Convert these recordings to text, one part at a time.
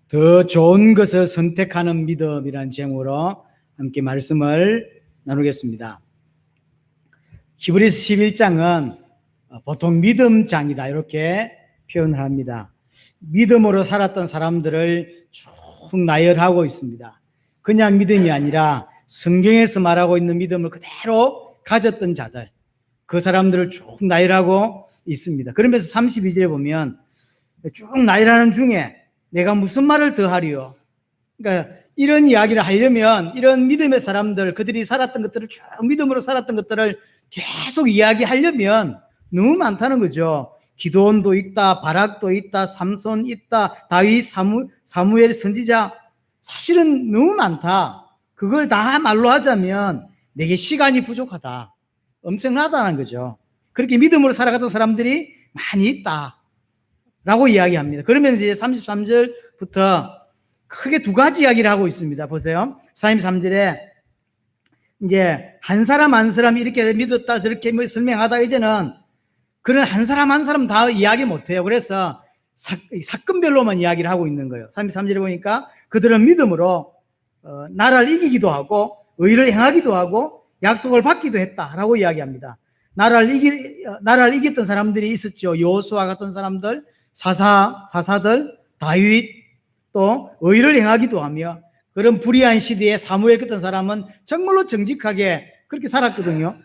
더 좋은 것을 선택하는 믿음이라는 제목으로 함께 말씀을 나누겠습니다. 히브리서 11장은 보통 믿음장이다 이렇게 표현을 합니다. 믿음으로 살았던 사람들을 쭉 나열하고 있습니다. 그냥 믿음이 아니라 성경에서 말하고 있는 믿음을 그대로 가졌던 자들, 그 사람들을 쭉 나열하고 있습니다. 그러면서 32절에 보면 쭉 나열하는 중에 내가 무슨 말을 더 하리요? 그러니까 이런 이야기를 하려면 이런 믿음의 사람들, 그들이 살았던 것들을 쭉 믿음으로 살았던 것들을 계속 이야기하려면 너무 많다는 거죠. 기도원도 있다, 바락도 있다, 삼손 있다, 다윗, 사무엘 선지자. 사실은 너무 많다. 그걸 다 말로 하자면 내게 시간이 부족하다. 엄청나다는 거죠. 그렇게 믿음으로 살아갔던 사람들이 많이 있다 라고 이야기합니다. 그러면서 이제 33절부터 크게 두 가지 이야기를 하고 있습니다. 보세요. 33절에 이제 한 사람 한 사람 이렇게 믿었다 저렇게 설명하다 이제는 그런 한 사람 한 사람 다 이야기 못해요. 그래서 사건별로만 이야기를 하고 있는 거예요. 33절에 보니까 그들은 믿음으로 나라를 이기기도 하고 의를 행하기도 하고 약속을 받기도 했다라고 이야기합니다. 나라를 이겼던 사람들이 있었죠. 여호수아 같은 사람들, 사사들, 다윗, 또 의를 행하기도 하며 그런 불의한 시대에 사무엘 같은 사람은 정말로 정직하게 그렇게 살았거든요.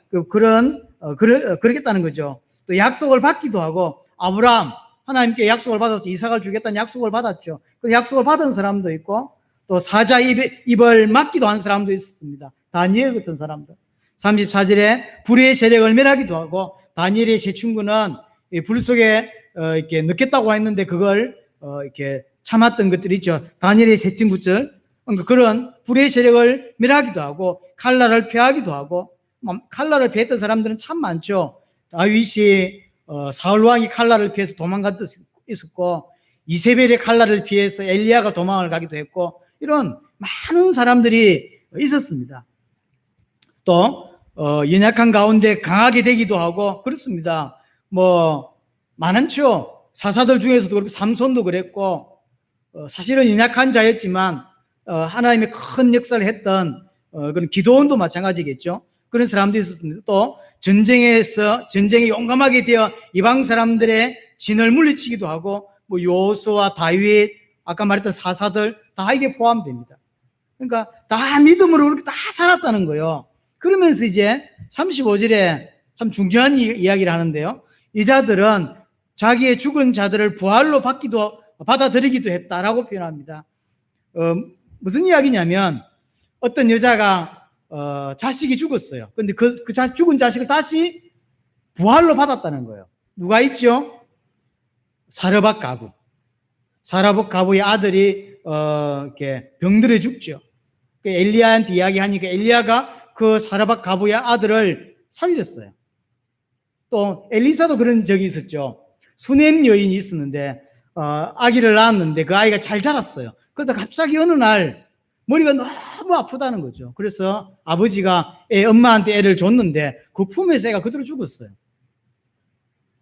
그러겠다는 거죠. 또 약속을 받기도 하고 아브라함 하나님께 약속을 받았죠. 이삭을 주겠다는 약속을 받았죠. 그 약속을 받은 사람도 있고 또 사자 입을 막기도 한 사람도 있습니다. 다니엘 같은 사람들. 34절에 불의의 세력을 멸하기도 하고 다니엘의 세 친구는 불 속에 이렇게 넣겠다고 했는데 그걸 이렇게 참았던 것들이 있죠. 다니엘의 세 친구들. 그러니까 그런 불의의 세력을 멸하기도 하고 칼날을 피하기도 하고 칼날을 피했던 사람들은 참 많죠. 다윗이 사울 왕이 칼날을 피해서 도망간 것도 있었고 이세벨의 칼날을 피해서 엘리야가 도망을 가기도 했고 이런 많은 사람들이 있었습니다. 또 연약한 가운데 강하게 되기도 하고 그렇습니다. 많죠. 사사들 중에서도 그렇고 삼손도 그랬고 사실은 연약한 자였지만 하나님의 큰 역사를 했던 그런 기도원도 마찬가지겠죠. 그런 사람들이 있었습니다. 또 전쟁에 용감하게 되어 이방 사람들의 진을 물리치기도 하고 여호수아, 다윗, 아까 말했던 사사들 다 이게 포함됩니다. 그러니까 다 믿음으로 그렇게 다 살았다는 거예요. 그러면서 이제 35절에 참 중요한 이야기를 하는데요. 이 자들은 자기의 죽은 자들을 부활로 받아들이기도 했다라고 표현합니다. 무슨 이야기냐면 어떤 여자가 자식이 죽었어요. 근데 그 죽은 자식을 다시 부활로 받았다는 거예요. 누가 있죠? 사르밧 가부의 아들이 이렇게 병들어 죽죠. 엘리야한테 이야기하니까 엘리야가 그 사르밧 가부의 아들을 살렸어요. 또 엘리사도 그런 적이 있었죠. 수넴 여인이 있었는데 아기를 낳았는데 그 아이가 잘 자랐어요. 그러다 갑자기 어느 날 머리가 너무 아프다는 거죠. 그래서 아버지가 엄마한테 애를 줬는데 그 품에서 애가 그대로 죽었어요.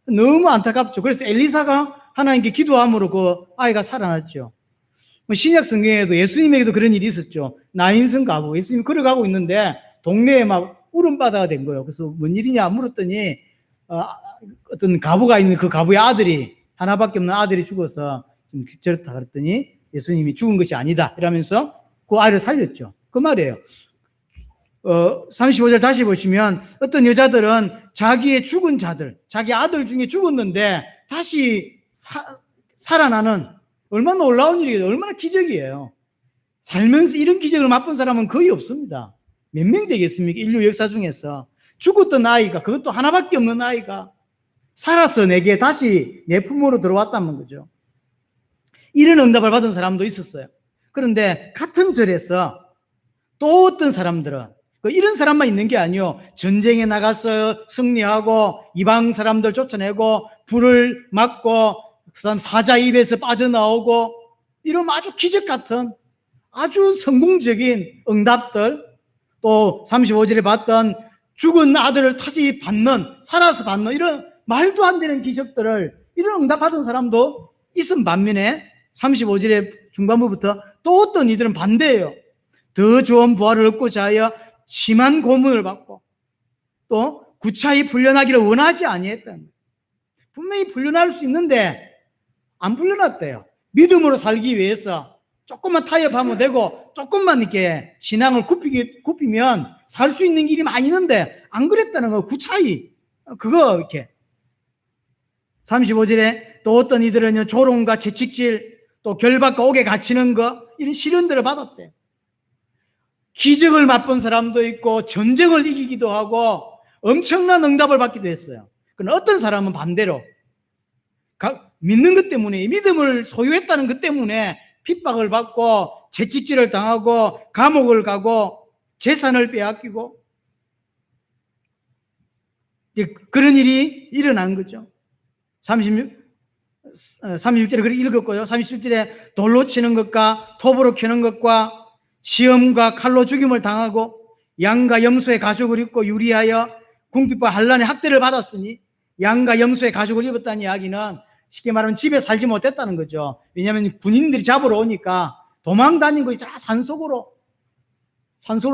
너무 안타깝죠. 그래서 엘리사가 하나님께 기도함으로 그 아이가 살아났죠. 신약 성경에도 예수님에게도 그런 일이 있었죠. 나인성 가부, 예수님이 걸어가고 있는데 동네에 막 울음바다가 된 거예요. 그래서 뭔 일이냐 물었더니 어떤 가부가 있는 그 가부의 아들이 하나밖에 없는 아들이 죽어서 좀 저렇다 그랬더니 예수님이 죽은 것이 아니다 이러면서 그 아이를 살렸죠. 그 말이에요. 35절 다시 보시면 어떤 여자들은 자기의 죽은 자들, 자기 아들 중에 죽었는데 다시 살아나는 얼마나 놀라운 일이에요. 얼마나 기적이에요. 살면서 이런 기적을 맛본 사람은 거의 없습니다. 몇 명 되겠습니까? 인류 역사 중에서 죽었던 아이가, 그것도 하나밖에 없는 아이가 살아서 내게 다시 내 품으로 들어왔다는 거죠. 이런 응답을 받은 사람도 있었어요. 그런데 같은 절에서 또 어떤 사람들은 이런 사람만 있는 게 아니요. 전쟁에 나가서 승리하고 이방 사람들 쫓아내고 불을 막고 그다음 사자 입에서 빠져나오고 이런 아주 기적 같은 아주 성공적인 응답들 또 35절에 봤던 죽은 아들을 다시 살아서 받는 이런 말도 안 되는 기적들을 이런 응답받은 사람도 있은 반면에 35절에 중반부부터 또 어떤 이들은 반대예요. 더 좋은 부활을 얻고자 하여 심한 고문을 받고 또 구차히 풀려나기를 원하지 아니했다는 거예요. 분명히 풀려날 수 있는데 안 풀려났대요. 믿음으로 살기 위해서 조금만 타협하면 되고 조금만 이렇게 신앙을 굽히면 살 수 있는 길이 많이 있는데 안 그랬다는 거. 구차히 그거 이렇게 35절에 또 어떤 이들은 조롱과 채찍질 또 결박과 옥에 갇히는 거 이런 시련들을 받았대. 기적을 맛본 사람도 있고 전쟁을 이기기도 하고 엄청난 응답을 받기도 했어요. 그러나 어떤 사람은 반대로 믿는 것 때문에, 믿음을 소유했다는 것 때문에 핍박을 받고 채찍질을 당하고 감옥을 가고 재산을 빼앗기고 그런 일이 일어난 거죠. 36절에 그렇게 읽었고요. 37절에 돌로 치는 것과 톱으로 캐는 것과 시험과 칼로 죽임을 당하고 양과 염소의 가죽을 입고 유리하여 궁핍과 환난의 학대를 받았으니, 양과 염소의 가죽을 입었다는 이야기는 쉽게 말하면 집에 살지 못했다는 거죠. 왜냐하면 군인들이 잡으러 오니까 도망 다닌 거지. 산속으로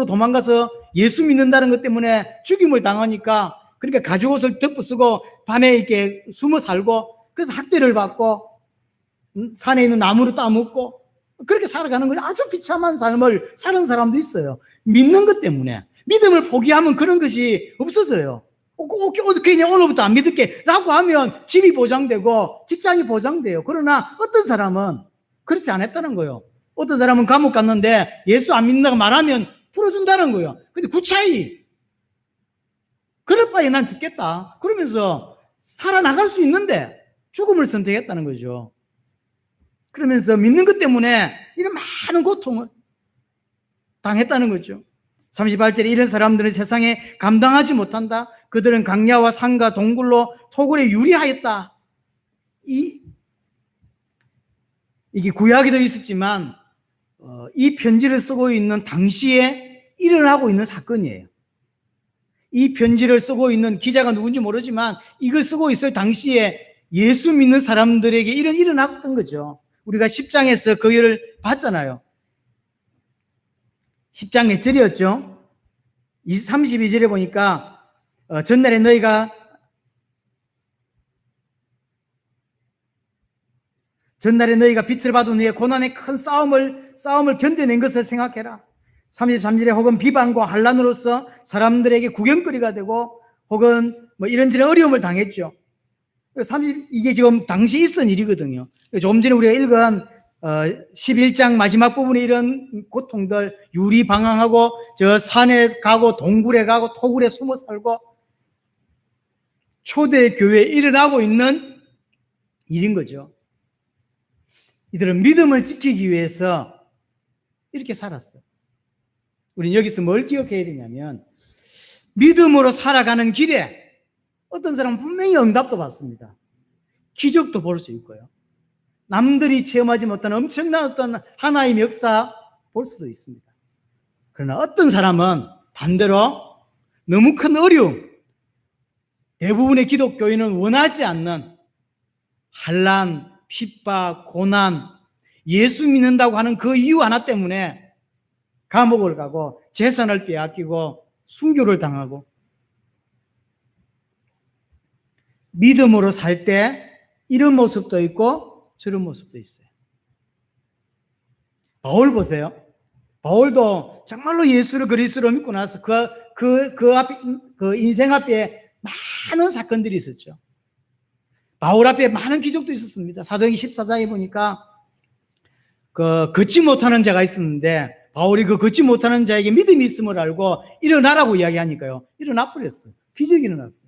도망가서 예수 믿는다는 것 때문에 죽임을 당하니까, 그러니까 가죽옷을 덮어 쓰고 밤에 이렇게 숨어 살고, 그래서 학대를 받고 산에 있는 나무로 따먹고 그렇게 살아가는 거죠. 아주 비참한 삶을 사는 사람도 있어요. 믿는 것 때문에. 믿음을 포기하면 그런 것이 없어져요. 어떻게 오늘부터 안 믿을게 라고 하면 집이 보장되고 직장이 보장돼요. 그러나 어떤 사람은 그렇지 않았다는 거예요. 어떤 사람은 감옥 갔는데 예수 안 믿는다고 말하면 풀어준다는 거예요. 근데 구차히 그럴 바에 난 죽겠다 그러면서 살아나갈 수 있는데 죽음을 선택했다는 거죠. 그러면서 믿는 것 때문에 이런 많은 고통을 당했다는 거죠. 38절에 이런 사람들은 세상에 감당하지 못한다. 그들은 강야와 산과 동굴로 토굴에 유리하였다. 이게 구약에도 있었지만 이 편지를 쓰고 있는 당시에 일어나고 있는 사건이에요. 이 편지를 쓰고 있는 기자가 누군지 모르지만 이걸 쓰고 있을 당시에 예수 믿는 사람들에게 이런 일어났던 거죠. 우리가 10장에서 그 일을 봤잖아요. 10장 몇 절이었죠? 32절에 보니까 전날에 너희가 빛을 받은 후에 고난의 큰 싸움을 견뎌낸 것을 생각해라. 33절에 혹은 비방과 환난으로서 사람들에게 구경거리가 되고 혹은 뭐 이런저런 어려움을 당했죠. 이게 지금 당시 있었던 일이거든요. 조금 전에 우리가 읽은 11장 마지막 부분에 이런 고통들, 유리방황하고 저 산에 가고 동굴에 가고 토굴에 숨어 살고 초대 교회에 일어나고 있는 일인 거죠. 이들은 믿음을 지키기 위해서 이렇게 살았어요. 우리는 여기서 뭘 기억해야 되냐면 믿음으로 살아가는 길에 어떤 사람은 분명히 응답도 받습니다. 기적도 볼 수 있고요. 남들이 체험하지 못한 엄청난 어떤 하나님의 역사 볼 수도 있습니다. 그러나 어떤 사람은 반대로 너무 큰 어려움, 대부분의 기독교인은 원하지 않는 환난, 핍박, 고난, 예수 믿는다고 하는 그 이유 하나 때문에 감옥을 가고 재산을 빼앗기고 순교를 당하고, 믿음으로 살 때 이런 모습도 있고 저런 모습도 있어요. 바울 보세요. 바울도 정말로 예수를 그리스도로 믿고 나서 그 인생 앞에 많은 사건들이 있었죠. 바울 앞에 많은 기적도 있었습니다. 사도행전 14장에 보니까 걷지 못하는 자가 있었는데 바울이 그 걷지 못하는 자에게 믿음이 있음을 알고 일어나라고 이야기하니까요, 일어나 버렸어요. 기적이 일어났어요.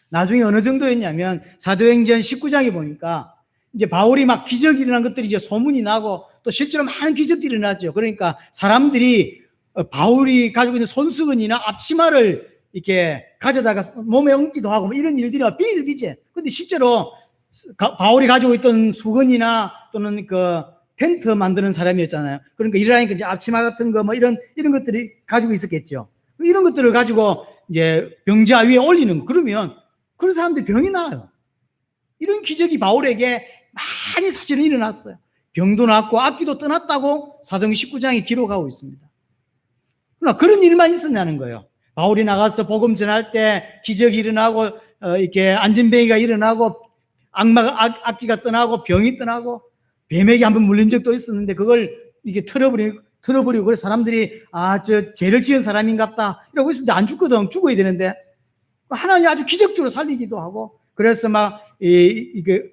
나중에 어느 정도였냐면 사도행전 19장에 보니까 이제 바울이 막 기적이 일어난 것들이 이제 소문이 나고 또 실제로 많은 기적들이 일어났죠. 그러니까 사람들이 바울이 가지고 있는 손수건이나 앞치마를 이렇게 가져다가 몸에 얹기도 하고 뭐 이런 일들이 비일비재. 근데 실제로 바울이 가지고 있던 수건이나 또는 그 텐트 만드는 사람이었잖아요. 그러니까 일하니까 이제 앞치마 같은 거 뭐 이런 것들이 가지고 있었겠죠. 이런 것들을 가지고 이제 병자 위에 올리는 거. 그러면 그런 사람들이 병이 나요. 이런 기적이 바울에게 많이 사실은 일어났어요. 병도 낫고 악기도 떠났다고 사도행전 19장에 기록하고 있습니다. 그러나 그런 일만 있었냐는 거예요. 바울이 나가서 복음 전할 때 기적이 일어나고 이렇게 안진뱅이가 일어나고 악기가 떠나고 병이 떠나고 뱀에게 한번 물린 적도 있었는데 그걸 이게 털어버리고 그래서 사람들이 저 죄를 지은 사람인갑다 이러고 있었는데 안 죽거든. 죽어야 되는데 하나님 아주 기적적으로 살리기도 하고 그래서 이게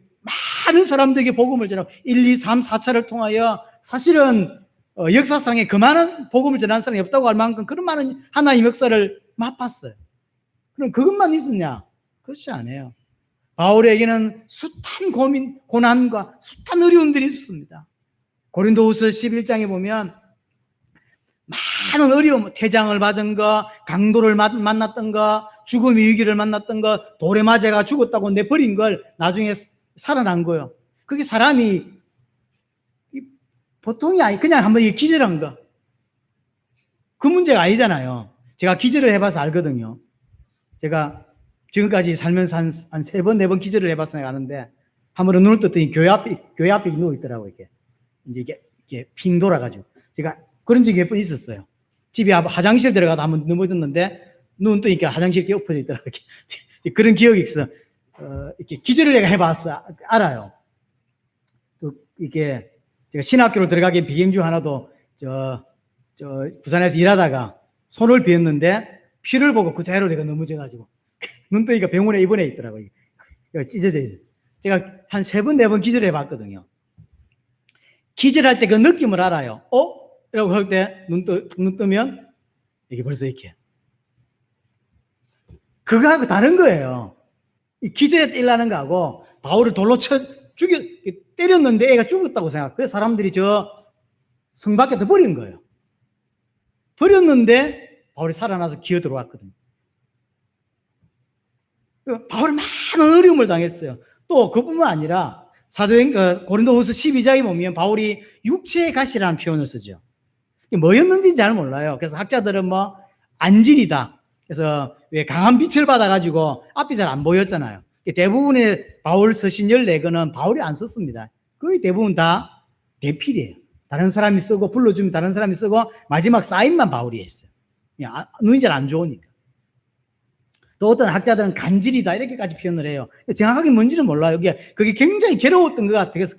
많은 사람들에게 복음을 전하고 1, 2, 3, 4차를 통하여 사실은 역사상에 그 많은 복음을 전한 사람이 없다고 할 만큼 그런 많은 하나님 역사를 맛봤어요. 그럼 그것만 있었냐? 그렇지 않아요. 바울에게는 숱한 고난과 숱한 어려움들이 있었습니다. 고린도후서 11장에 보면 많은 어려움, 퇴장을 받은 거, 강도를 만났던 거, 죽음의 위기를 만났던 거, 돌에 맞아가 죽었다고 내버린 걸 나중에 살아난 거예요. 그게 사람이 보통이 아니 그냥 한번 기절한 거. 그 문제가 아니잖아요. 제가 기절을 해봐서 알거든요. 제가 지금까지 살면서 한 3번, 4번 기절을 해봐서 내가 아는데 한 번은 눈을 떴더니 교회 앞에 누워 있더라고요. 이게 핑 돌아가지고. 제가 그런 적이 몇 번 있었어요. 집에 화장실 들어가도 한번 넘어졌는데 눈 뜨니까 화장실에 엎어져 있더라고요. 그런 기억이 있어. 이렇게 기절을 내가 해봤어. 알아요. 또 이게 제가 신학교로 들어가기 비경 중 하나도 부산에서 일하다가 손을 베었는데 피를 보고 그대로 내가 넘어져가지고 눈 뜨니까 병원에 입원해 있더라고요. 찢어져 있는. 제가 한 3번, 4번 기절을 해봤거든요. 기절할 때 그 느낌을 알아요. 이라고 할 때 눈 뜨면 이게 벌써 이렇게. 그거하고 다른 거예요. 이 기절에 일나는 거하고 바울을 돌로 때렸는데 애가 죽었다고 생각. 그래서 사람들이 저 성 밖에다 버린 거예요. 버렸는데 바울이 살아나서 기어 들어왔거든요. 바울이 많은 어려움을 당했어요. 또 그뿐만 아니라 고린도후서 12장에 보면 바울이 육체의 가시라는 표현을 쓰죠. 뭐였는지 잘 몰라요. 그래서 학자들은 안질이다. 그래서 왜 강한 빛을 받아가지고 앞이 잘 안 보였잖아요. 대부분의 바울 서신 14권은 바울이 안 썼습니다. 거의 대부분 다 대필이에요. 다른 사람이 쓰고 불러주면 다른 사람이 쓰고 마지막 사인만 바울이 했어요. 눈이 잘 안 좋으니까. 또 어떤 학자들은 간질이다 이렇게까지 표현을 해요. 정확하게 뭔지는 몰라요. 그게 굉장히 괴로웠던 것 같아요. 그래서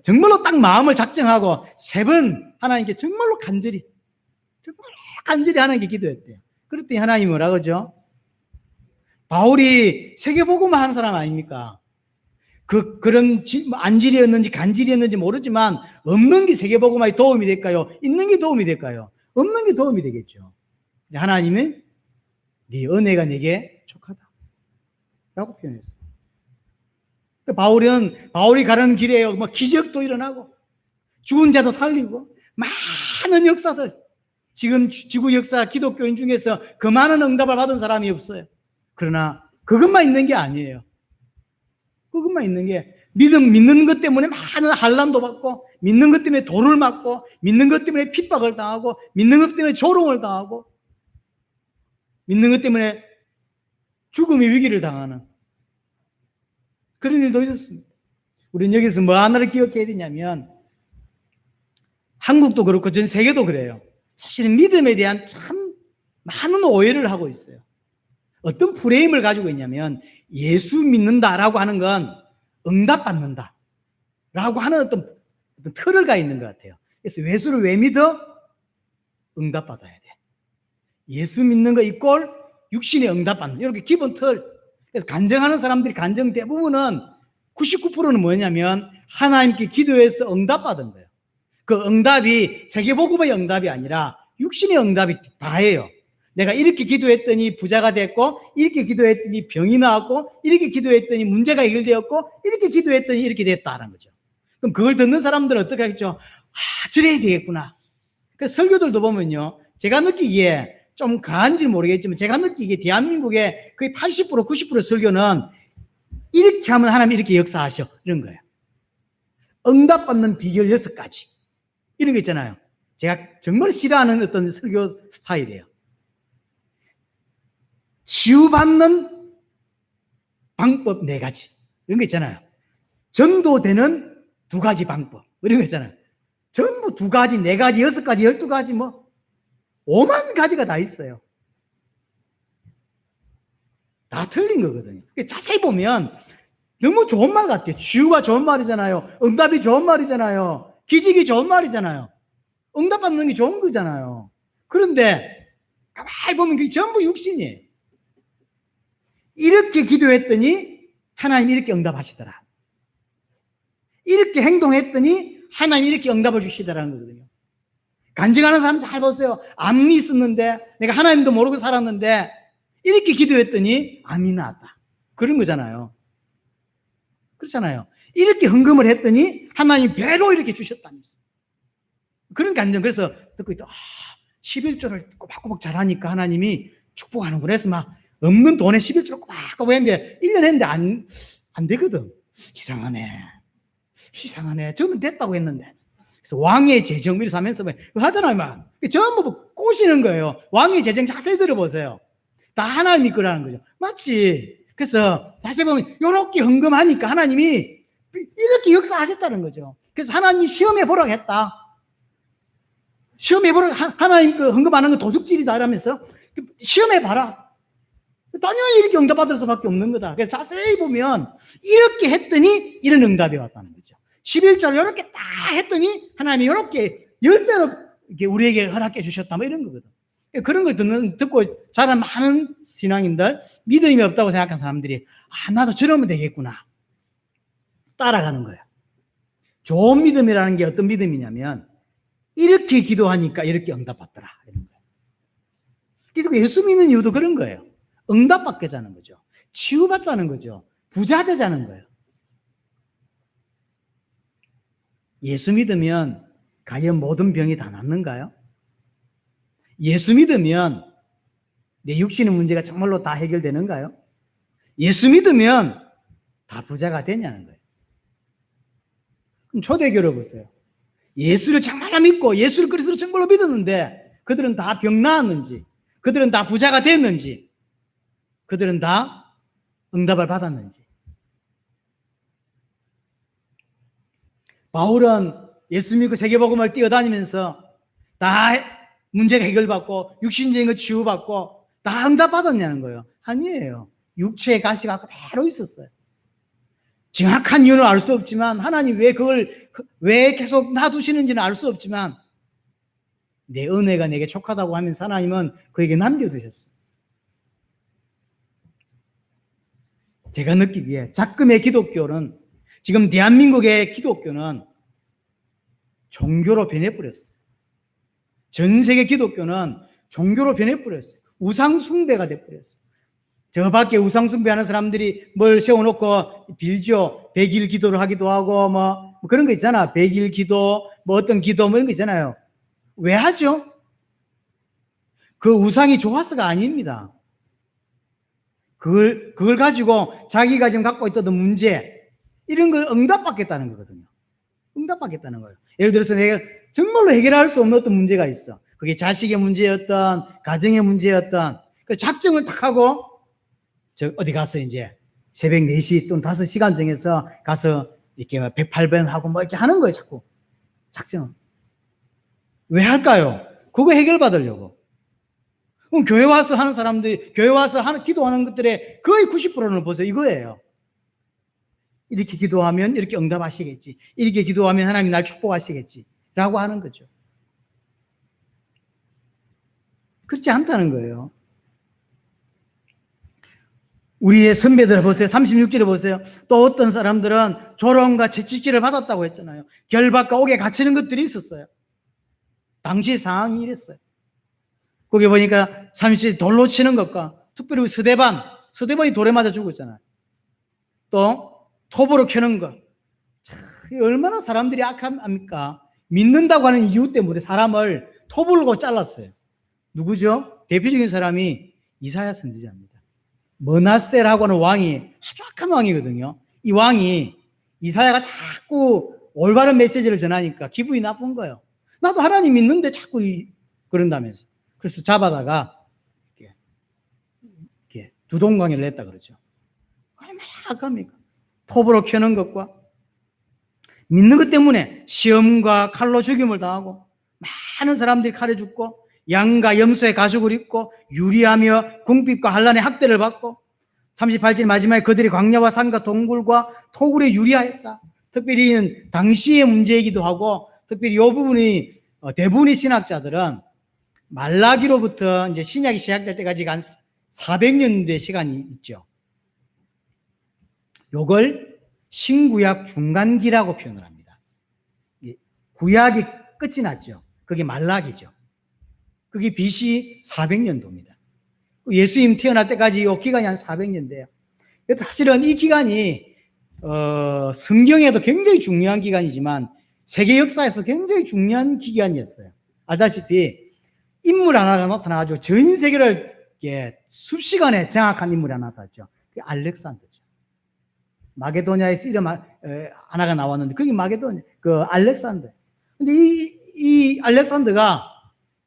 정말로 딱 마음을 작정하고 3번 하나님께 정말로 간절히 하나님께 기도했대요. 그랬더니 하나님이 뭐라 그러죠? 바울이 세계복음만 하는 사람 아닙니까? 그런 안질이었는지 간질이었는지 모르지만 없는 게 세계복음에 도움이 될까요? 있는 게 도움이 될까요? 없는 게 도움이 되겠죠. 하나님은 네 은혜가 내게 족하다 라고 표현했어요. 바울이 가는 길에 기적도 일어나고 죽은 자도 살리고 많은 역사들, 지금 지구 역사 기독교인 중에서 그 많은 응답을 받은 사람이 없어요. 그러나 그것만 있는 게 아니에요. 그것만 있는 게 믿는 것 때문에 많은 환난도 받고, 믿는 것 때문에 돌을 맞고, 믿는 것 때문에 핍박을 당하고, 믿는 것 때문에 조롱을 당하고, 믿는 것 때문에 죽음의 위기를 당하는 그런 일도 있었습니다. 우리는 여기서 뭐 하나를 기억해야 되냐면 한국도 그렇고 전 세계도 그래요. 사실은 믿음에 대한 참 많은 오해를 하고 있어요. 어떤 프레임을 가지고 있냐면 예수 믿는다라고 하는 건 응답받는다 라고 하는 어떤 틀을 가 있는 것 같아요. 그래서 예수를 왜 믿어? 응답받아야 돼. 예수 믿는 거 이꼴 육신의 응답받는 이렇게 기본 틀. 그래서 간증하는 사람들이 간증 대부분은 99%는 뭐냐면 하나님께 기도해서 응답받은 거예요. 그 응답이 세계복음의 응답이 아니라 육신의 응답이 다예요. 내가 이렇게 기도했더니 부자가 됐고, 이렇게 기도했더니 병이 나왔고, 이렇게 기도했더니 문제가 해결되었고, 이렇게 기도했더니 이렇게 됐다는 거죠. 그럼 그걸 듣는 사람들은 어떻게 하겠죠? 저래야 되겠구나. 그 설교들도 보면요, 제가 느끼기에 좀 가한지 모르겠지만 제가 느끼기에 대한민국의 거의 80% 90% 설교는 이렇게 하면 하나님 이렇게 역사하셔 이런 거예요. 응답받는 비결 6가지 이런 거 있잖아요. 제가 정말 싫어하는 어떤 설교 스타일이에요. 치유받는 방법 4가지 이런 거 있잖아요. 전도되는 2가지 방법 이런 거 있잖아요. 전부 2가지, 4가지, 6가지, 12가지 뭐 5만 가지가 다 있어요. 다 틀린 거거든요. 자세히 보면 너무 좋은 말 같아요. 치유가 좋은 말이잖아요. 응답이 좋은 말이잖아요. 기직이 좋은 말이잖아요. 응답받는 게 좋은 거잖아요. 그런데 가만히 보면 그게 전부 육신이에요. 이렇게 기도했더니 하나님이 이렇게 응답하시더라. 이렇게 행동했더니 하나님이 이렇게 응답을 주시더라는 거거든요. 간증하는 사람 잘 보세요. 암이 있었는데 내가 하나님도 모르고 살았는데 이렇게 기도했더니 암이 나왔다. 그런 거잖아요. 그렇잖아요. 이렇게 헌금을 했더니 하나님 배로 이렇게 주셨다면서. 그런 간증. 그래서 듣고 있다. 11조를 꼬박꼬박 잘하니까 하나님이 축복하는구나. 그래서 막 없는 돈에 11조를 꼬박꼬박 했는데 1년 했는데 안 되거든. 이상하네. 저는 됐다고 했는데. 그래서 왕의 재정 이래서 하면서 하잖아요. 막. 전부 꼬시는 거예요. 왕의 재정 자세히 들어보세요. 다 하나님이 거라는 거죠. 맞지? 그래서 자세히 보면 이렇게 헌금하니까 하나님이 이렇게 역사하셨다는 거죠. 그래서 하나님이 시험해 보라고 했다. 시험해 보라고 하나님 그 헌금하는 건 도둑질이다 이러면서 시험해 봐라. 당연히 이렇게 응답받을 수밖에 없는 거다. 그래서 자세히 보면 이렇게 했더니 이런 응답이 왔다는 거죠. 11조를 이렇게 딱 했더니 하나님이 이렇게 10배로 이렇게 우리에게 허락해 주셨다. 뭐 이런 거거든. 그런 걸 듣고 자란 많은 신앙인들, 믿음이 없다고 생각하는 사람들이 나도 저러면 되겠구나. 따라가는 거예요. 좋은 믿음이라는 게 어떤 믿음이냐면 이렇게 기도하니까 이렇게 응답받더라. 이런 거예요. 그래서 예수 믿는 이유도 그런 거예요. 응답받겠다는 거죠. 치유받자는 거죠. 부자 되자는 거예요. 예수 믿으면 과연 모든 병이 다 낫는가요? 예수 믿으면 내 육신의 문제가 정말로 다 해결되는가요? 예수 믿으면 다 부자가 되냐는 거예요. 그럼 초대교를 보세요. 예수를 정말로 믿고 예수를 그리스도로 정말로 믿었는데 그들은 다 병 나았는지, 그들은 다 부자가 됐는지, 그들은 다 응답을 받았는지. 바울은 예수 믿고 세계복음을 뛰어다니면서 다 문제가 해결받고 육신적인 거 치유받고 다 응답받았냐는 거예요. 아니에요. 육체의 가시가 그대로 있었어요. 정확한 이유는 알 수 없지만 하나님 왜 계속 놔두시는지는 알 수 없지만 내 은혜가 내게 촉하다고 하면서 하나님은 그에게 남겨두셨어요. 제가 느끼기에 작금의 기독교는 지금 대한민국의 기독교는 종교로 변해버렸어요. 전 세계 기독교는 종교로 변해버렸어요. 우상숭배가 돼버렸어요. 저 밖에 우상숭배하는 사람들이 뭘 세워놓고 빌죠. 100일 기도를 하기도 하고 뭐 그런 거 있잖아. 100일 기도, 뭐 어떤 기도 뭐 이런 거 있잖아요. 왜 하죠? 그 우상이 좋아서가 아닙니다. 그걸 가지고 자기가 지금 갖고 있던 문제 이런 걸 응답받겠다는 거거든요. 응답받겠다는 거예요. 예를 들어서 내가 정말로 해결할 수 없는 어떤 문제가 있어. 그게 자식의 문제였던, 가정의 문제였던, 그 작정을 딱 하고, 어디 가서 이제 새벽 4시 또는 5시간 정해서 가서 이렇게 108번 하고 뭐 이렇게 하는 거예요, 자꾸. 작정은. 왜 할까요? 그거 해결받으려고. 그럼 교회 와서 하는 사람들이, 교회 와서 기도하는 것들의 거의 90%는 보세요. 이거예요. 이렇게 기도하면 이렇게 응답하시겠지. 이렇게 기도하면 하나님 날 축복하시겠지. 라고 하는 거죠. 그렇지 않다는 거예요. 우리의 선배들 보세요. 36절에 보세요. 또 어떤 사람들은 조롱과 채찍질을 받았다고 했잖아요. 결박과 옥에 갇히는 것들이 있었어요. 당시 상황이 이랬어요. 거기 보니까 37절 돌로 치는 것과 특별히 스데반이 돌에 맞아 죽었잖아요. 또 톱으로 켜는 것. 얼마나 사람들이 악합니까? 믿는다고 하는 이유 때문에 사람을 톱으로 잘랐어요. 누구죠? 대표적인 사람이 이사야 선지자입니다. 머나세라고 하는 왕이 아주 악한 왕이거든요. 이 왕이 이사야가 자꾸 올바른 메시지를 전하니까 기분이 나쁜 거예요. 나도 하나님 믿는데 자꾸 그런다면서. 그래서 잡아다가 이렇게 두동강에를 냈다 그러죠. 얼마나 악합니까? 톱으로 켜는 것과 믿는 것 때문에 시험과 칼로 죽임을 당하고 많은 사람들이 칼에 죽고 양과 염소의 가죽을 입고 유리하며 궁핍과 환난의 학대를 받고 38절 마지막에 그들이 광야와 산과 동굴과 토굴에 유리하였다. 특별히 이는 당시의 문제이기도 하고 특별히 이 부분이 대부분의 신학자들은 말라기로부터 이제 신약이 시작될 때까지 한 400년대 시간이 있죠. 요걸 신구약 중간기라고 표현을 합니다. 구약이 끝이 났죠. 그게 말라기죠. 그게 BC 400년도입니다. 예수님 태어날 때까지 이 기간이 한 400년대예요. 사실은 이 기간이 성경에도 굉장히 중요한 기간이지만 세계 역사에서 굉장히 중요한 기간이었어요. 알다시피 인물 하나가 나타나가지고 전 세계를 숲시간에 장악한 인물이 하나 나타났죠. 그게 알렉산더죠. 마게도냐에서 이름 하나가 나왔는데 그게 마게도냐, 그 알렉산더. 근데 이 알렉산더가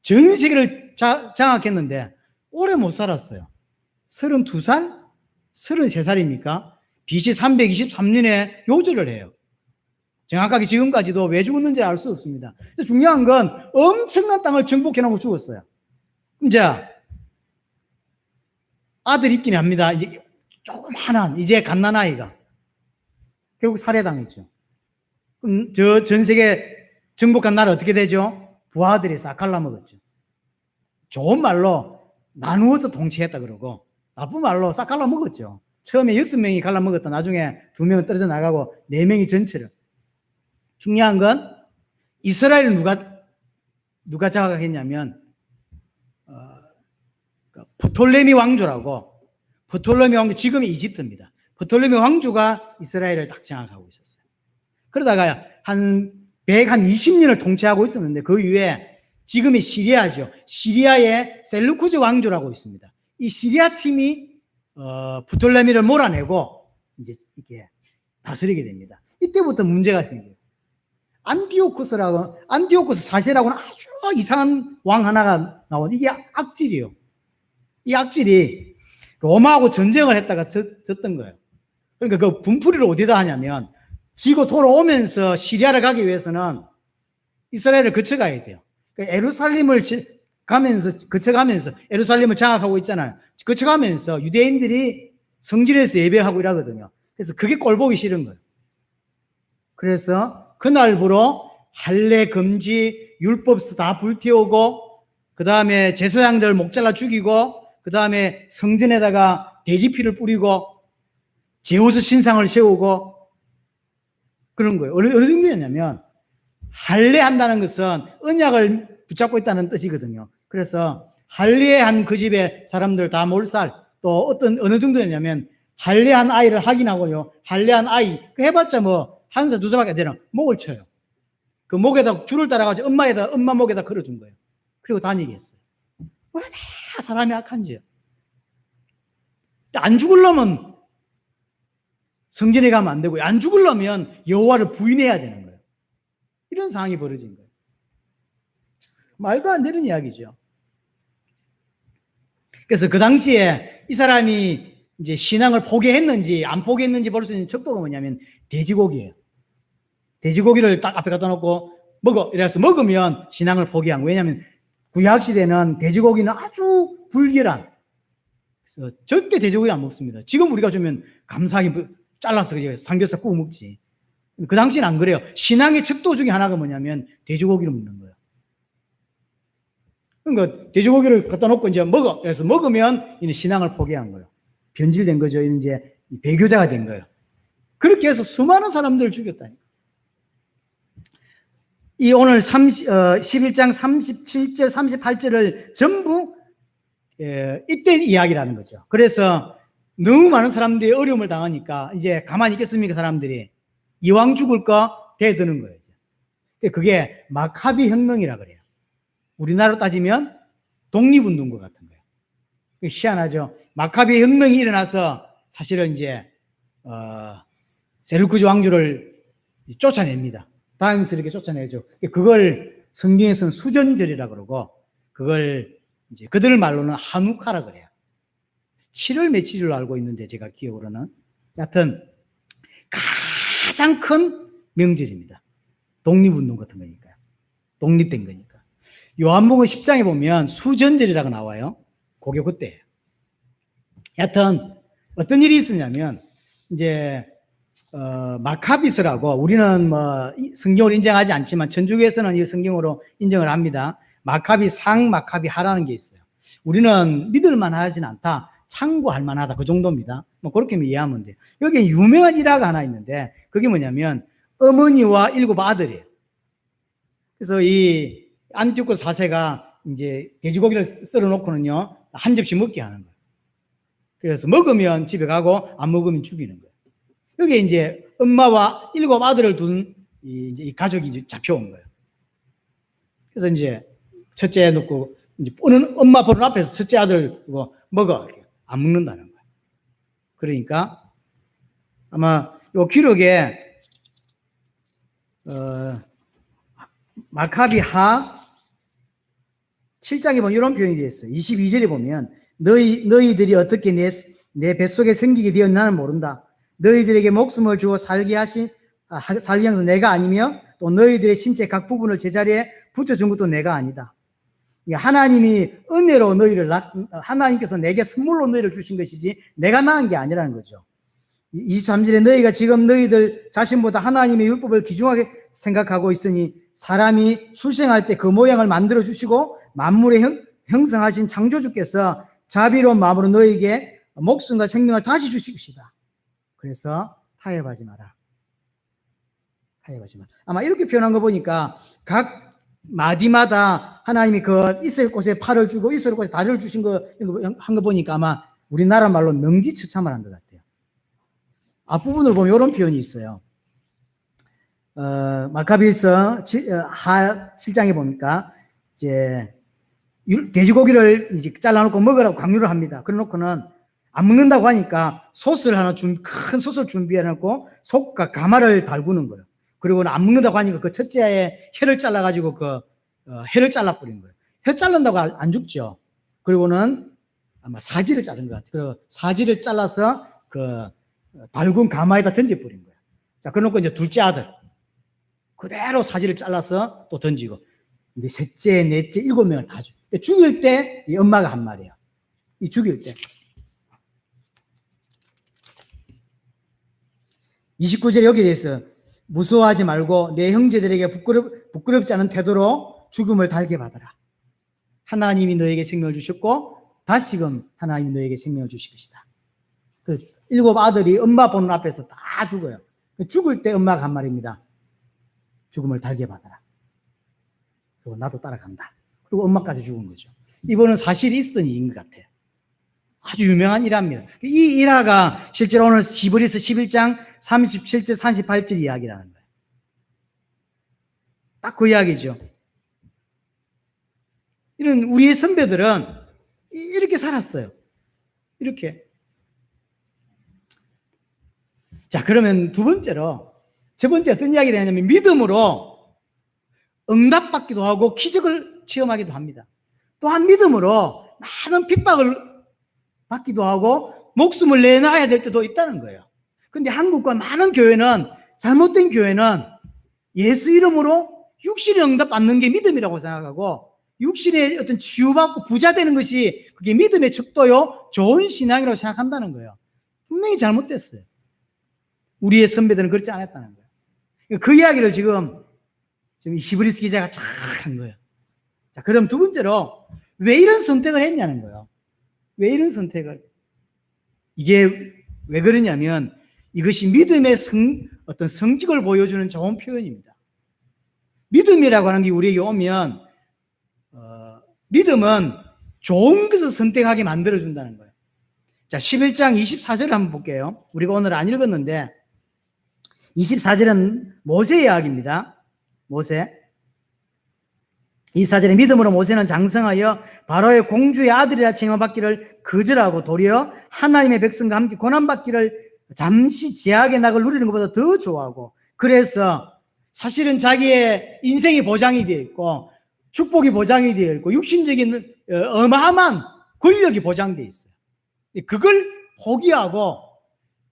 전 세계를 장악했는데 오래 못 살았어요. 32살? 33살입니까? BC 323년에 요절을 해요. 정확하게 지금까지도 왜 죽었는지 알 수 없습니다. 중요한 건 엄청난 땅을 정복해놓고 죽었어요. 이제 아들이 있긴 합니다. 이제 조그만한 이제 갓난아이가 결국 살해당했죠. 그럼 저 전 세계 정복한 나라 어떻게 되죠? 부하들이 싹 갈라먹었죠. 좋은 말로 나누어서 통치했다 그러고 나쁜 말로 싹 갈라먹었죠. 처음에 6명이 갈라먹었다. 나중에 2명은 떨어져 나가고 4명이 전체를. 중요한 건 이스라엘을 누가 장악했냐면 프톨레미 왕조라고. 프톨레미 왕조 지금의 이집트입니다. 프톨레미 왕조가 이스라엘을 딱 장악하고 있었어요. 그러다가 한 120년을 통치하고 있었는데 그 이후에 지금의 시리아죠. 시리아의 셀루쿠즈 왕조라고 있습니다. 이 시리아 팀이 프톨레미를 몰아내고 이제 이게 다스리게 됩니다. 이때부터 문제가 생겨요. 안티오쿠스 4세라고는 아주 이상한 왕 하나가 나온 이게 악질이에요. 이 악질이 로마하고 전쟁을 했다가 졌던 거예요. 그러니까 그 분풀이를 어디다 하냐면 지고 돌아오면서 시리아를 가기 위해서는 이스라엘을 거쳐가야 돼요. 그러니까 에루살림을 거쳐가면서 에루살림을 장악하고 있잖아요. 거쳐가면서 유대인들이 성전에서 예배하고 이러거든요. 그래서 그게 꼴보기 싫은 거예요. 그래서 그날부로 할례 금지, 율법서 다 불태우고 그 다음에 제사장들 목 잘라 죽이고 그 다음에 성전에다가 돼지피를 뿌리고 제우스 신상을 세우고 그런 거예요. 어느 정도였냐면 할례한다는 것은 언약을 붙잡고 있다는 뜻이거든요. 그래서 할례한 그 집에 사람들 다 몰살 또 어느 정도였냐면 할례한 아이를 확인하고요. 할례한 아이 해봤자 뭐 한 살, 두 살밖에 안 되는 목을 쳐요. 그 목에다 줄을 따라가지고 엄마 목에다 걸어준 거예요. 그리고 다니게 했어요. 얼마나 사람이 악한지요. 안 죽으려면 성전에 가면 안 되고요. 안 죽으려면 여호와를 부인해야 되는 거예요. 이런 상황이 벌어진 거예요. 말도 안 되는 이야기죠. 그래서 그 당시에 이 사람이 이제 신앙을 포기했는지 안 포기했는지 볼 수 있는 척도가 뭐냐면 돼지고기예요. 돼지고기를 딱 앞에 갖다 놓고 먹어. 이래서 먹으면 신앙을 포기한 거예요. 왜냐하면 구약시대는 돼지고기는 아주 불결한. 그래서 절대 돼지고기 안 먹습니다. 지금 우리가 주면 감사하게 잘라서 삼겹살 구워 먹지. 그 당시는 안 그래요. 신앙의 척도 중에 하나가 뭐냐면 돼지고기를 먹는 거예요. 그러니까 돼지고기를 갖다 놓고 이제 먹어. 그래서 먹으면 이제 신앙을 포기한 거예요. 변질된 거죠. 이제 배교자가 된 거예요. 그렇게 해서 수많은 사람들을 죽였다니까. 이 오늘 11장 37절, 38절을 전부 이때 이야기라는 거죠. 그래서 너무 많은 사람들이 어려움을 당하니까 이제 가만히 있겠습니까? 사람들이 이왕 죽을 거 대드는 거예요. 그게 마카비 혁명이라 그래요. 우리나라로 따지면 독립운동과 같은 거예요. 희한하죠. 마카비 혁명이 일어나서 사실은 이제 셀루쿠즈 왕조를 쫓아냅니다. 다행스럽게 쫓아내죠. 그걸 성경에서는 수전절이라 그러고 그걸 이제 그들 말로는 한우카라 그래요. 7월 며칠로 알고 있는데 제가 기억으로는 하여튼 가장 큰 명절입니다. 독립운동 같은 거니까요. 독립된 거니까. 요한복음 10장에 보면 수전절이라고 나와요. 그게 그때예요. 여하튼 어떤 일이 있었냐면 이제 마카비스라고, 우리는 뭐 성경으로 인정하지 않지만 천주교에서는 이 성경으로 인정을 합니다. 마카비 상, 마카비 하라는 게 있어요. 우리는 믿을만 하진 않다, 참고할 만하다, 그 정도입니다. 뭐 그렇게 이해하면 돼요. 여기 유명한 일화가 하나 있는데 그게 뭐냐면 어머니와 7 아들이에요. 그래서 이 안티오코스 4세가 이제 돼지고기를 썰어 놓고는요 한 접시 먹게 하는 거예요. 그래서 먹으면 집에 가고 안 먹으면 죽이는 거예요. 여기에 이제 엄마와 7 아들을 둔 이 가족이 이제 잡혀온 거예요. 그래서 이제 첫째 놓고 이제 엄마 보는 앞에서 첫째 아들 먹어, 안 먹는다는 거예요. 그러니까 아마 요 기록에 마카비 하 7장에 보면 이런 표현이 되어 있어요. 22절에 보면 너희들이 어떻게 내 뱃속에 생기게 되었나는 모른다. 너희들에게 목숨을 주어 살게 하면서 내가 아니며 또 너희들의 신체 각 부분을 제자리에 붙여준 것도 내가 아니다. 하나님이 은혜로 하나님께서 내게 선물로 너희를 주신 것이지 내가 낳은 게 아니라는 거죠. 23절에 너희가 지금 너희들 자신보다 하나님의 율법을 귀중하게 생각하고 있으니 사람이 출생할 때 그 모양을 만들어 주시고 만물의 형성하신 창조주께서 자비로운 마음으로 너희에게 목숨과 생명을 다시 주실 것이다. 그래서 타협하지 마라. 타협하지 마라. 아마 이렇게 표현한 거 보니까 각 마디마다 하나님이 그 있을 곳에 팔을 주고 있을 곳에 다리를 주신 거 한 거 보니까 아마 우리나라 말로 능지처참을 한 것 같아요. 앞부분을 보면 이런 표현이 있어요. 마카비서 7장에 보니까 이제 돼지고기를 이제 잘라놓고 먹으라고 강요를 합니다. 그래놓고는 안 먹는다고 하니까 큰 솥을 준비해놓고 속과 가마를 달구는 거예요. 그리고는 안 먹는다고 하니까 그 첫째의 혀를 잘라가지고 혀를 잘라버린 거예요. 혀 자른다고 안 죽죠. 그리고는 아마 사지를 자른 것 같아요. 그리고 사지를 잘라서 달군 가마에다 던져버린 거예요. 자, 그래놓고 이제 둘째 아들 그대로 사지를 잘라서 또 던지고, 근데 셋째, 넷째, 7명을 다 죽일 때 이 엄마가 한 말이에요. 이 죽일 때 29절에 여기에 대해서 무서워하지 말고 내 형제들에게 부끄럽지 않은 태도로 죽음을 달게 받아라. 하나님이 너에게 생명을 주셨고 다시금 하나님이 너에게 생명을 주실 것이다. 7 아들이 엄마 보는 앞에서 다 죽어요. 죽을 때 엄마가 한 말입니다. 죽음을 달게 받아라. 그리고 나도 따라간다. 그리고 엄마까지 죽은 거죠. 이거는 사실이 있었던 일인 것 같아요. 아주 유명한 일화입니다. 이 일화가 실제로 오늘 히브리서 11장 37절 38절 이야기라는 거예요. 딱 그 이야기죠. 이런 우리의 선배들은 이렇게 살았어요. 이렇게. 자, 그러면 첫 번째 어떤 이야기를 하냐면 믿음으로 응답받기도 하고 기적을 체험하기도 합니다. 또한 믿음으로 많은 핍박을 받기도 하고 목숨을 내놔야 될 때도 있다는 거예요. 근데 한국과 많은 교회는, 잘못된 교회는 예수 이름으로 육신의 응답 받는 게 믿음이라고 생각하고 육신의 어떤 치유받고 부자 되는 것이 그게 믿음의 척도요 좋은 신앙이라고 생각한다는 거예요. 분명히 잘못됐어요. 우리의 선배들은 그렇지 않았다는 거예요. 그 이야기를 지금 히브리서 기자가 쫙 한 거예요. 자, 그럼 두 번째로 왜 이런 선택을 했냐는 거예요. 왜 이런 선택을? 이게 왜 그러냐면 이것이 믿음의 어떤 성격을 보여주는 좋은 표현입니다. 믿음이라고 하는 게 우리에게 오면 믿음은 좋은 것을 선택하게 만들어준다는 거예요. 자, 11장 24절을 한번 볼게요. 우리가 오늘 안 읽었는데 24절은 모세 이야기입니다. 모세. 24절에 믿음으로 모세는 장성하여 바로의 공주의 아들이라 칭함받기를 거절하고 도리어 하나님의 백성과 함께 고난받기를 잠시 제약의 낙을 누리는 것보다 더 좋아하고, 그래서 사실은 자기의 인생이 보장이 되어 있고 축복이 보장이 되어 있고 육신적인 어마어마한 권력이 보장되어 있어요. 그걸 포기하고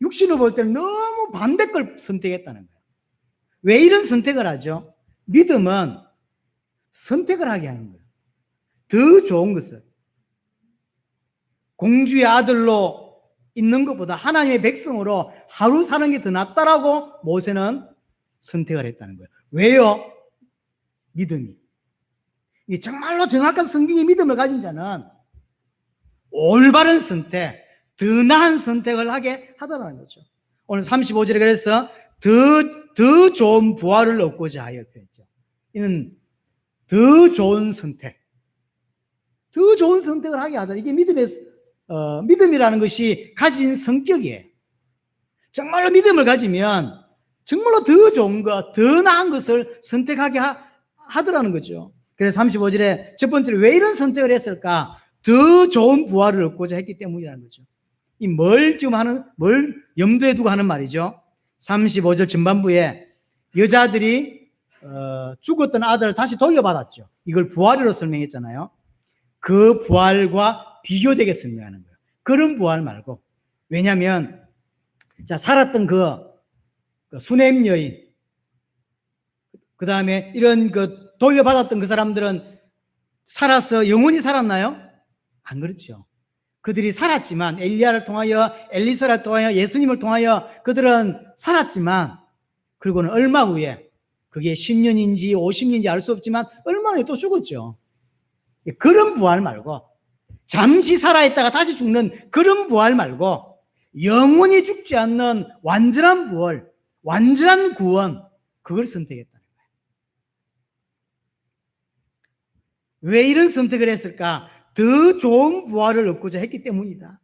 육신을 볼 때는 너무 반대 걸 선택했다는 거예요. 왜 이런 선택을 하죠? 믿음은 선택을 하게 하는 거예요. 더 좋은 것을. 공주의 아들로 있는 것보다 하나님의 백성으로 하루 사는 게 더 낫다라고 모세는 선택을 했다는 거예요. 왜요? 믿음이. 정말로 정확한 성경의 믿음을 가진 자는 올바른 선택, 더 나은 선택을 하게 하더라는 거죠. 오늘 35절에 그래서 더 좋은 부활을 얻고자 하여 표현했죠. 이는 더 좋은 선택, 더 좋은 선택을 하게 하더라. 이게 믿음이라는 것이 가진 성격이에요. 정말로 믿음을 가지면 정말로 더 좋은 것, 더 나은 것을 선택하게 하더라는 거죠. 그래서 35절에 첫 번째로 왜 이런 선택을 했을까? 더 좋은 부활을 얻고자 했기 때문이라는 거죠. 뭘 염두에 두고 하는 말이죠. 35절 전반부에 여자들이 죽었던 아들을 다시 돌려받았죠. 이걸 부활이라고 설명했잖아요. 그 부활과 비교되게 설명하는 거예요. 그런 부활 말고. 왜냐하면 살았던 그 수냄 여인, 그 다음에 이런 돌려받았던 그 사람들은 살아서 영원히 살았나요? 안 그렇죠. 그들이 살았지만 엘리야를 통하여, 엘리사를 통하여, 예수님을 통하여 그들은 살았지만 그리고는 얼마 후에, 그게 10년인지 50년인지 알 수 없지만 얼마 후에 또 죽었죠. 그런 부활 말고, 잠시 살아있다가 다시 죽는 그런 부활 말고 영원히 죽지 않는 완전한 부활, 완전한 구원, 그걸 선택했다는 거예요. 왜 이런 선택을 했을까? 더 좋은 부활을 얻고자 했기 때문이다.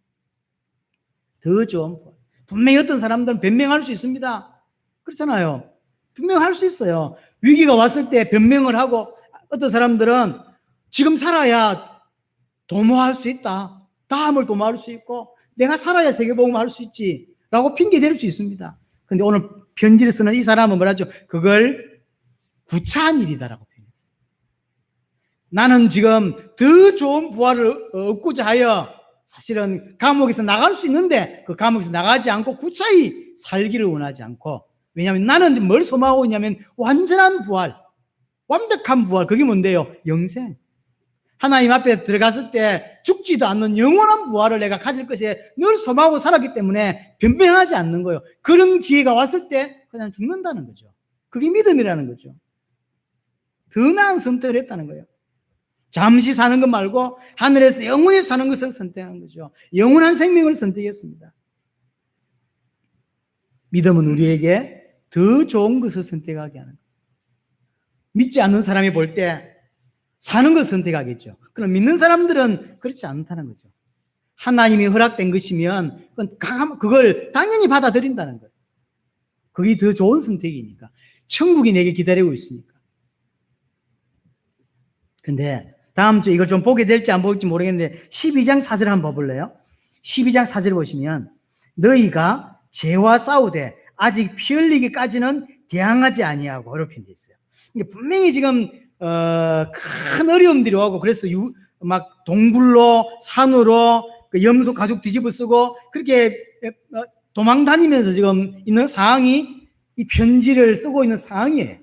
더 좋은 부활. 분명히 어떤 사람들은 변명할 수 있습니다. 그렇잖아요. 변명할 수 있어요. 위기가 왔을 때 변명을 하고, 어떤 사람들은 지금 살아야 도모할 수 있다. 다음을 도모할 수 있고, 내가 살아야 세계복음을 할 수 있지 라고 핑계 댈 수 있습니다. 그런데 오늘 편지를 쓰는 이 사람은 뭐라죠? 그걸 구차한 일이다라고 표현해요. 나는 지금 더 좋은 부활을 얻고자 하여 사실은 감옥에서 나갈 수 있는데 그 감옥에서 나가지 않고 구차히 살기를 원하지 않고, 왜냐하면 나는 뭘 소망하고 있냐면 완전한 부활, 완벽한 부활. 그게 뭔데요? 영생. 하나님 앞에 들어갔을 때 죽지도 않는 영원한 부활을 내가 가질 것에 늘 소망하고 살았기 때문에 변명하지 않는 거예요. 그런 기회가 왔을 때 그냥 죽는다는 거죠. 그게 믿음이라는 거죠. 더 나은 선택을 했다는 거예요. 잠시 사는 것 말고 하늘에서 영원히 사는 것을 선택한 거죠. 영원한 생명을 선택했습니다. 믿음은 우리에게 더 좋은 것을 선택하게 하는 거예요. 믿지 않는 사람이 볼 때 사는 것을 선택하겠죠. 그럼 믿는 사람들은 그렇지 않다는 거죠. 하나님이 허락된 것이면 그걸 당연히 받아들인다는 거예요. 그게 더 좋은 선택이니까. 천국이 내게 기다리고 있으니까. 근데 다음 주 이걸 좀 보게 될지 안 볼지 모르겠는데 12장 4절 한번 봐볼래요? 12장 4절 보시면 너희가 죄와 싸우되 아직 피 흘리기까지는 대항하지 아니하고 이렇게 돼 있어요. 분명히 지금 큰 어려움들이 오고, 그래서 막 동굴로 산으로 염소 가죽 뒤집어 쓰고 그렇게 도망 다니면서 지금 있는 상황이 이 편지를 쓰고 있는 상황이에요.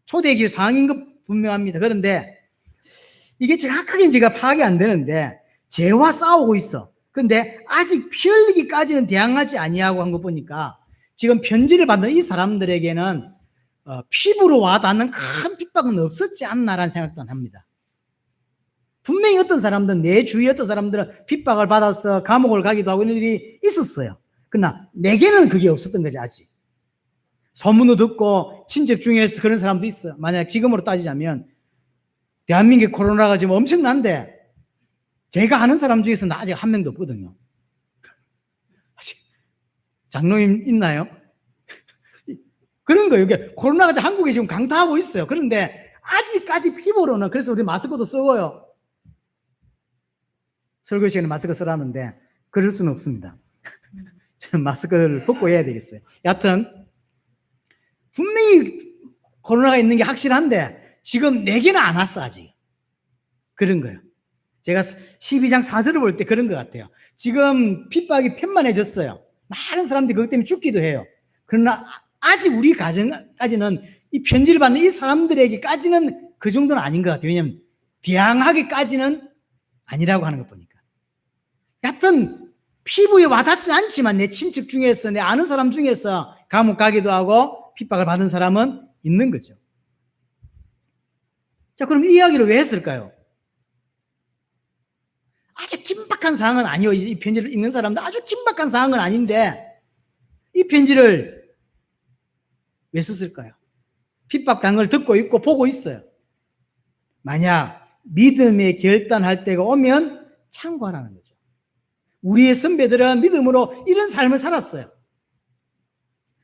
초대기의 상황인 것 분명합니다. 그런데 이게 정확하게 제가 파악이 안 되는데 죄와 싸우고 있어. 그런데 아직 피 흘리기까지는 대항하지 아니하고 한 거 보니까 지금 편지를 받는 이 사람들에게는 피부로 와닿는 큰 핍박은 없었지 않나라는 생각도 합니다. 분명히 어떤 사람들은, 내 주위에 어떤 사람들은 핍박을 받아서 감옥을 가기도 하고 이런 일이 있었어요. 그러나 내게는 그게 없었던 거지 아직. 소문도 듣고 친척 중에서 그런 사람도 있어요. 만약 지금으로 따지자면 대한민국 코로나가 지금 엄청난데 제가 아는 사람 중에서는 아직 한 명도 없거든요. 장로님 있나요? 그런 거예요. 이게 코로나가 한국에 지금 강타하고 있어요. 그런데 아직까지 피부로는, 그래서 우리 마스크도 쓰고요. 설교 시간에 마스크 쓰라는데 그럴 수는 없습니다. 저는 마스크를 벗고 해야 되겠어요. 여하튼 분명히 코로나가 있는 게 확실한데 지금 내게는 안 왔어 아직. 그런 거예요. 제가 12장 4절을 볼 때 그런 것 같아요. 지금 핍박이 편만해졌어요. 많은 사람들이 그것 때문에 죽기도 해요. 그러나 아직 우리 가정까지는 이 편지를 받는 이 사람들에게까지는 그 정도는 아닌 것 같아요. 왜냐하면 비양하게까지는 아니라고 하는 것 보니까. 여하튼 피부에 와닿지 않지만 내 친척 중에서, 내 아는 사람 중에서 감옥 가기도 하고 핍박을 받은 사람은 있는 거죠. 자, 그럼 이 이야기를 왜 했을까요? 아주 긴박한 상황은 아니요. 이 편지를 읽는 사람도 아주 긴박한 상황은 아닌데 이 편지를 왜 썼을까요? 핍박당한 걸 듣고 있고 보고 있어요. 만약 믿음에 결단할 때가 오면 참고하라는 거죠. 우리의 선배들은 믿음으로 이런 삶을 살았어요.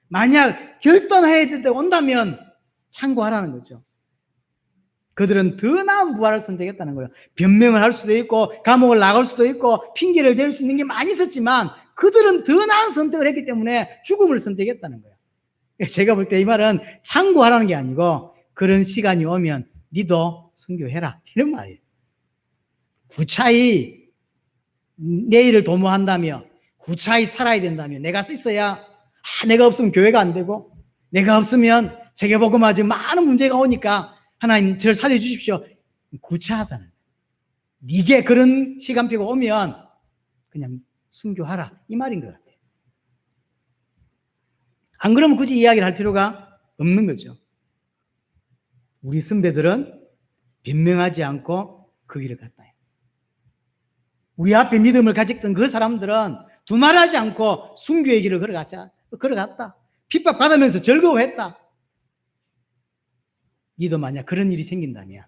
만약 결단해야 될 때가 온다면 참고하라는 거죠. 그들은 더 나은 부활을 선택했다는 거예요. 변명을 할 수도 있고 감옥을 나갈 수도 있고 핑계를 댈 수 있는 게 많이 있었지만 그들은 더 나은 선택을 했기 때문에 죽음을 선택했다는 거예요. 제가 볼 때 이 말은 참고하라는 게 아니고 그런 시간이 오면 니도 순교해라 이런 말이에요. 구차히 내일을 도모한다며 구차히 살아야 된다며 내가 있어야 내가 없으면 교회가 안 되고 내가 없으면 세계복음화지 많은 문제가 오니까 하나님 저를 살려주십시오. 구차하다는 거예요. 네게 그런 시간표가 오면 그냥 순교하라 이 말인 것 같아요. 안 그러면 굳이 이야기를 할 필요가 없는 거죠. 우리 선배들은 변명하지 않고 그 길을 갔다. 우리 앞에 믿음을 가졌던 그 사람들은 두말하지 않고 순교의 길을 걸어갔다. 핍박받으면서 즐거워했다. 니도 만약 그런 일이 생긴다면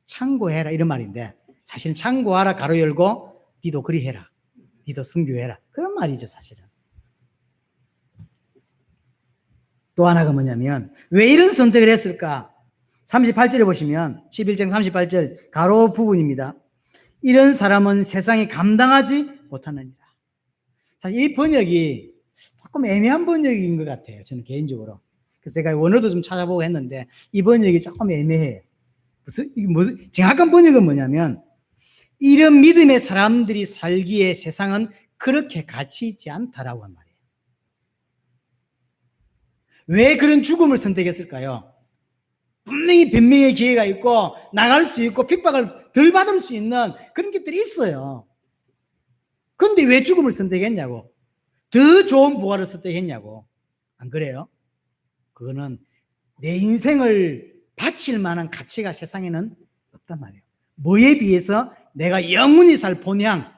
참고해라 이런 말인데 사실은 참고하라 가로 열고 니도 그리 해라. 니도 순교해라. 그런 말이죠 사실은. 또 하나가 뭐냐면 왜 이런 선택을 했을까? 38절에 보시면 11장 38절 가로 부분입니다. 이런 사람은 세상에 감당하지 못하느니라. 사실 이 번역이 조금 애매한 번역인 것 같아요. 저는 개인적으로. 그래서 제가 원어도 좀 찾아보고 했는데 이 번역이 조금 애매해요. 정확한 번역은 뭐냐면 이런 믿음의 사람들이 살기에 세상은 그렇게 가치 있지 않다라고 한 말이에요. 왜 그런 죽음을 선택했을까요? 분명히 변명의 기회가 있고 나갈 수 있고 핍박을 덜 받을 수 있는 그런 것들이 있어요. 그런데 왜 죽음을 선택했냐고. 더 좋은 부활을 선택했냐고. 안 그래요? 그거는 내 인생을 바칠 만한 가치가 세상에는 없단 말이에요. 뭐에 비해서? 내가 영원히 살 본향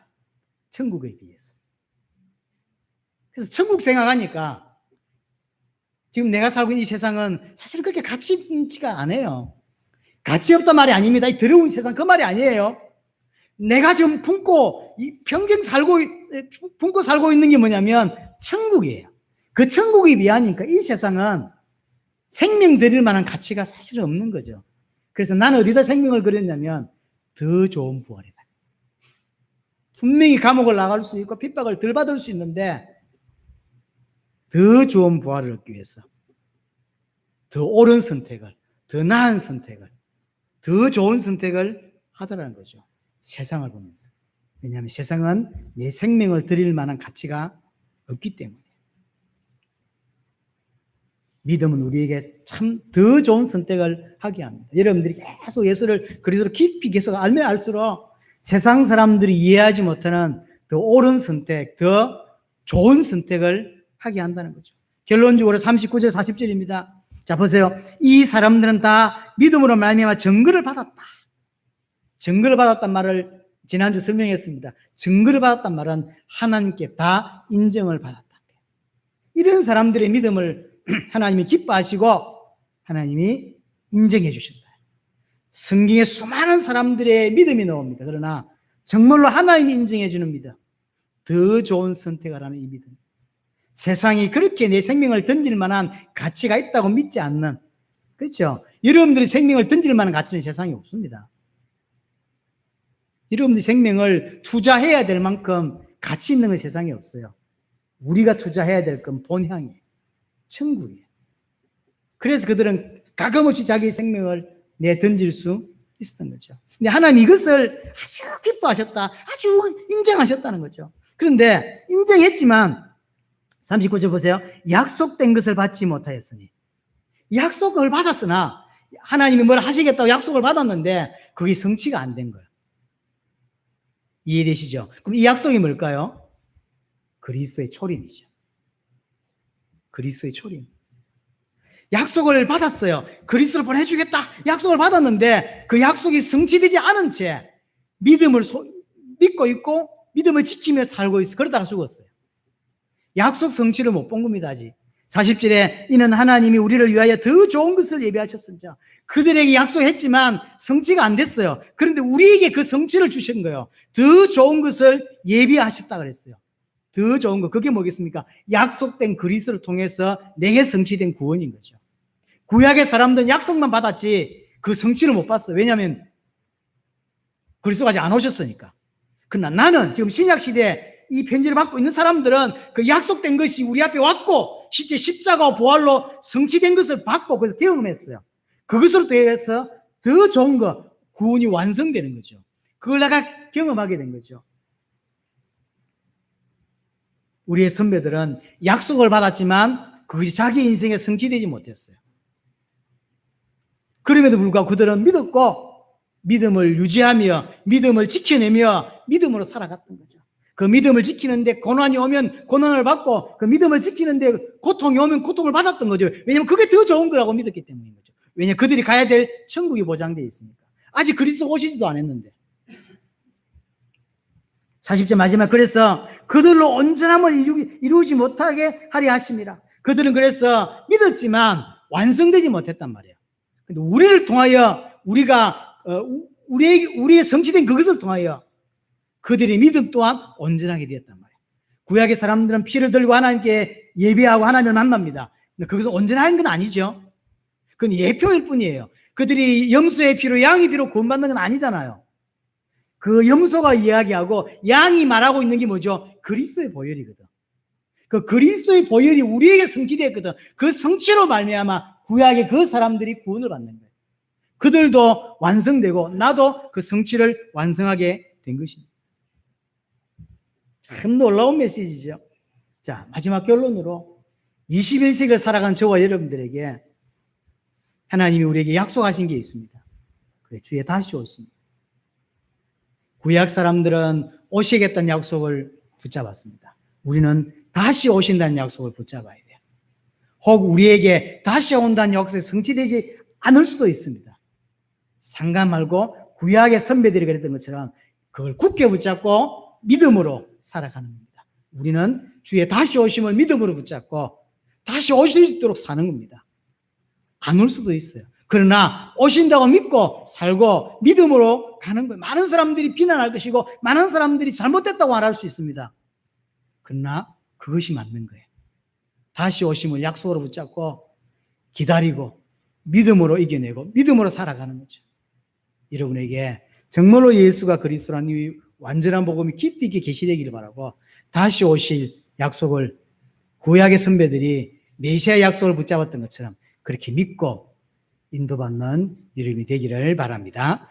천국에 비해서. 그래서 천국 생각하니까 지금 내가 살고 있는 이 세상은 사실 그렇게 가치 있지가 않아요. 가치 없단 말이 아닙니다. 이 더러운 세상 그 말이 아니에요. 내가 좀 평생 품고 살고 있는 게 뭐냐면 천국이에요. 그 천국에 비하니까 이 세상은 생명 드릴 만한 가치가 사실 없는 거죠. 그래서 나는 어디다 생명을 걸었냐면 더 좋은 부활이다. 분명히 감옥을 나갈 수 있고 핍박을 덜 받을 수 있는데 더 좋은 부활을 얻기 위해서 더 옳은 선택을, 더 나은 선택을, 더 좋은 선택을 하더라는 거죠. 세상을 보면서. 왜냐하면 세상은 내 생명을 드릴 만한 가치가 없기 때문에. 믿음은 우리에게 참 더 좋은 선택을 하게 합니다. 여러분들이 계속 예수를 그리스도를 깊이 계속 알면 알수록 세상 사람들이 이해하지 못하는 더 옳은 선택, 더 좋은 선택을 하게 한다는 거죠. 결론적으로 39절 40절입니다. 자 보세요. 이 사람들은 다 믿음으로 말미암아 증거를 받았다. 증거를 받았단 말을 지난주 설명했습니다. 증거를 받았단 말은 하나님께 다 인정을 받았다. 이런 사람들의 믿음을 하나님이 기뻐하시고 하나님이 인정해 주신다. 성경에 수많은 사람들의 믿음이 나옵니다. 그러나 정말로 하나님이 인정해 주는 믿음, 더 좋은 선택을 하는 이 믿음, 세상이 그렇게 내 생명을 던질 만한 가치가 있다고 믿지 않는, 그렇죠? 여러분들이 생명을 던질 만한 가치는 세상에 없습니다. 여러분들이 생명을 투자해야 될 만큼 가치 있는 건 세상에 없어요. 우리가 투자해야 될 건 본향이에요. 천국이에요. 그래서 그들은 가감없이 자기 생명을 내던질 수 있었던 거죠. 근데 하나님 이것을 아주 기뻐하셨다. 아주 인정하셨다는 거죠. 그런데 인정했지만 39절 보세요. 약속된 것을 받지 못하였으니 약속을 받았으나 하나님이 뭘 하시겠다고 약속을 받았는데 그게 성취가 안 된 거예요. 이해되시죠? 그럼 이 약속이 뭘까요? 그리스도의 초림이죠. 그리스도의 초림. 약속을 받았어요. 그리스도를 보내주겠다. 약속을 받았는데 그 약속이 성취되지 않은 채 믿음을 믿고 있고 믿음을 지키며 살고 있어. 그러다가 죽었어요. 약속 성취를 못 본 겁니다. 아직. 40절에 이는 하나님이 우리를 위하여 더 좋은 것을 예비하셨습니다. 그들에게 약속했지만 성취가 안 됐어요. 그런데 우리에게 그 성취를 주신 거예요. 더 좋은 것을 예비하셨다 그랬어요. 더 좋은 거. 그게 뭐겠습니까? 약속된 그리스도를 통해서 내게 성취된 구원인 거죠. 구약의 사람들은 약속만 받았지 그 성취를 못 봤어요. 왜냐하면 그리스도가 아직 안 오셨으니까. 그러나 나는 지금 신약시대에 이 편지를 받고 있는 사람들은 그 약속된 것이 우리 앞에 왔고 실제 십자가와 부활로 성취된 것을 받고 그래서 경험했어요. 그것으로 통해서 더 좋은 거, 구원이 완성되는 거죠. 그걸 내가 경험하게 된 거죠. 우리의 선배들은 약속을 받았지만 그것이 자기 인생에 성취되지 못했어요. 그럼에도 불구하고 그들은 믿었고 믿음을 유지하며 믿음을 지켜내며 믿음으로 살아갔던 거죠. 그 믿음을 지키는데 고난이 오면 고난을 받고 그 믿음을 지키는데 고통이 오면 고통을 받았던 거죠. 왜냐하면 그게 더 좋은 거라고 믿었기 때문인 거죠. 왜냐하면 그들이 가야 될 천국이 보장되어 있으니까. 아직 그리스도 오시지도 않았는데. 40절 마지막 그래서 그들로 온전함을 이루지 못하게 하려 하심이라. 그들은 그래서 믿었지만 완성되지 못했단 말이에요. 근데 우리를 통하여 우리의 성취된 그것을 통하여 그들의 믿음 또한 온전하게 되었단 말이에요. 구약의 사람들은 피를 들고 하나님께 예배하고 하나님을 만납니다. 근데 그것은 온전한 건 아니죠. 그건 예표일 뿐이에요. 그들이 염소의 피로 양의 피로 구원받는 건 아니잖아요. 그 염소가 이야기하고 양이 말하고 있는 게 뭐죠? 그리스도의 보혈이거든. 그 그리스도의 보혈이 우리에게 성취되었거든. 그 성취로 말미암아 구약의 그 사람들이 구원을 받는 거예요. 그들도 완성되고 나도 그 성취를 완성하게 된 것입니다. 참 놀라운 메시지죠. 자, 마지막 결론으로 21세기를 살아간 저와 여러분들에게 하나님이 우리에게 약속하신 게 있습니다. 그게 주의 다시 오십니다. 구약 사람들은 오시겠다는 약속을 붙잡았습니다. 우리는 다시 오신다는 약속을 붙잡아야 돼요. 혹 우리에게 다시 온다는 약속이 성취되지 않을 수도 있습니다. 상관 말고 구약의 선배들이 그랬던 것처럼 그걸 굳게 붙잡고 믿음으로 살아가는 겁니다. 우리는 주의 다시 오심을 믿음으로 붙잡고 다시 오실 수 있도록 사는 겁니다. 안 올 수도 있어요. 그러나 오신다고 믿고 살고 믿음으로 가는 거예요. 많은 사람들이 비난할 것이고 많은 사람들이 잘못됐다고 말할 수 있습니다. 그러나 그것이 맞는 거예요. 다시 오심을 약속으로 붙잡고 기다리고 믿음으로 이겨내고 믿음으로 살아가는 거죠. 여러분에게 정말로 예수가 그리스도라는 이 완전한 복음이 깊이 있게 계시되기를 바라고 다시 오실 약속을 구약의 선배들이 메시아 약속을 붙잡았던 것처럼 그렇게 믿고 인도받는 여러분이 되기를 바랍니다.